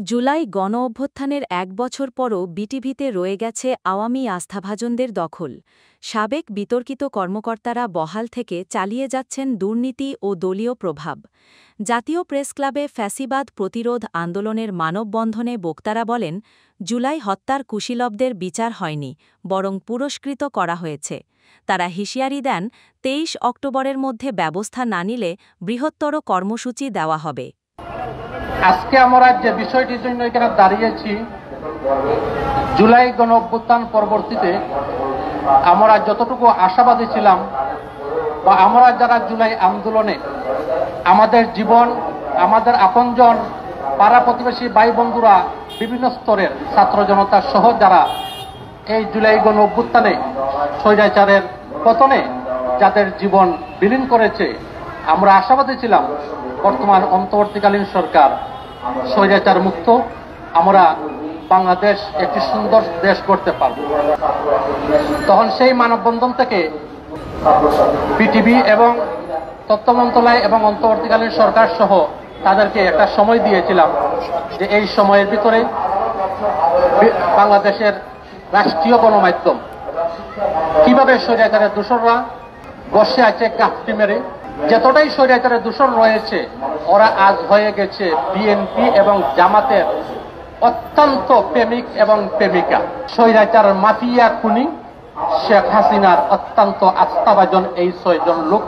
জুলাই গণঅভ্যুত্থানের ১ বছর পরও বিটিভিতে রয়ে গেছে আওয়ামী আস্থাভাজনদের দখল। সাবেক বিতর্কিত কর্মকর্তারা বহাল থেকে চালিয়ে যাচ্ছেন দুর্নীতি ও দলীয় প্রভাব। জাতীয় প্রেসক্লাবে ফ্যাসিবাদ প্রতিরোধ আন্দোলনের মানববন্ধনে বক্তারা বলেন, জুলাই হত্যার কুশীলবদের বিচার হয়নি, বরং পুরস্কৃত করা হয়েছে। তারা হুঁশিয়ারি দেন, ২৩ অক্টোবরের মধ্যে ব্যবস্থা না নিলে বৃহত্তর কর্মসূচি দেওয়া হবে। আজকে আমরা যে বিষয়টির জন্য এখানে দাঁড়িয়েছি, জুলাই গণঅভ্যুত্থান পরবর্তীতে আমরা যতটুকু আশাবাদী ছিলাম বা আমরা যারা জুলাই আন্দোলনে আমাদের জীবন, আমাদের আপনজন, পাড়া প্রতিবেশী ভাই বন্ধুরা, বিভিন্ন স্তরের ছাত্র জনতা সহ যারা এই জুলাই গণঅভ্যুত্থানে স্বৈরাচারের পতনে যাদের জীবন বিলীন করেছে, আমরা আশাবাদী ছিলাম বর্তমান অন্তর্বর্তীকালীন সরকার স্বৈরাচার মুক্ত, আমরা বাংলাদেশ একটি সুন্দর দেশ করতে পারব। তখন সেই মানববন্ধন থেকে পিটিভি এবং তথ্য মন্ত্রণালয় এবং অন্তর্বর্তীকালীন সরকার সহ তাদেরকে একটা সময় দিয়েছিলাম যে এই সময়ের ভিতরে বাংলাদেশের রাষ্ট্রীয় গণমাধ্যম কিভাবে স্বৈরাচারের দোসররা বসে আছে গাফটি মেরে, যতটাই স্বৈরাচারের দূষণ রয়েছে ওরা আজ হয়ে গেছে বিএনপি এবং জামাতের অত্যন্ত প্রেমিক এবং প্রেমিকা। স্বৈরাচার মাফিয়া খুনি শেখ হাসিনার অত্যন্ত আস্থাভাজন এই ৬ জন লোক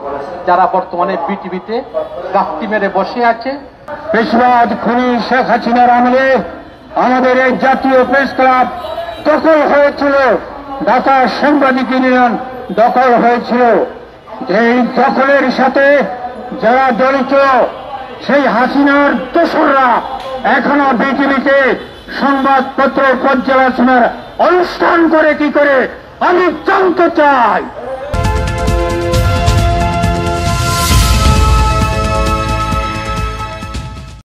যারা বর্তমানে বিটিভিতে গাফটি মেরে বসে আছে। পেশওয়াদ খুনি শেখ হাসিনার আমলে আমাদের এই জাতীয় প্রেস ক্লাব দখল হয়েছিল, ঢাকা সাংবাদিক ইউনিয়ন দখল হয়েছিল। এই দখলের সাথে যারা জড়িত সেই হাসিনার দোসররা এখনো বিটিভিতে সংবাদপত্র পর্যালোচনার অনুষ্ঠান করে কি করে আমি জানতে চাই।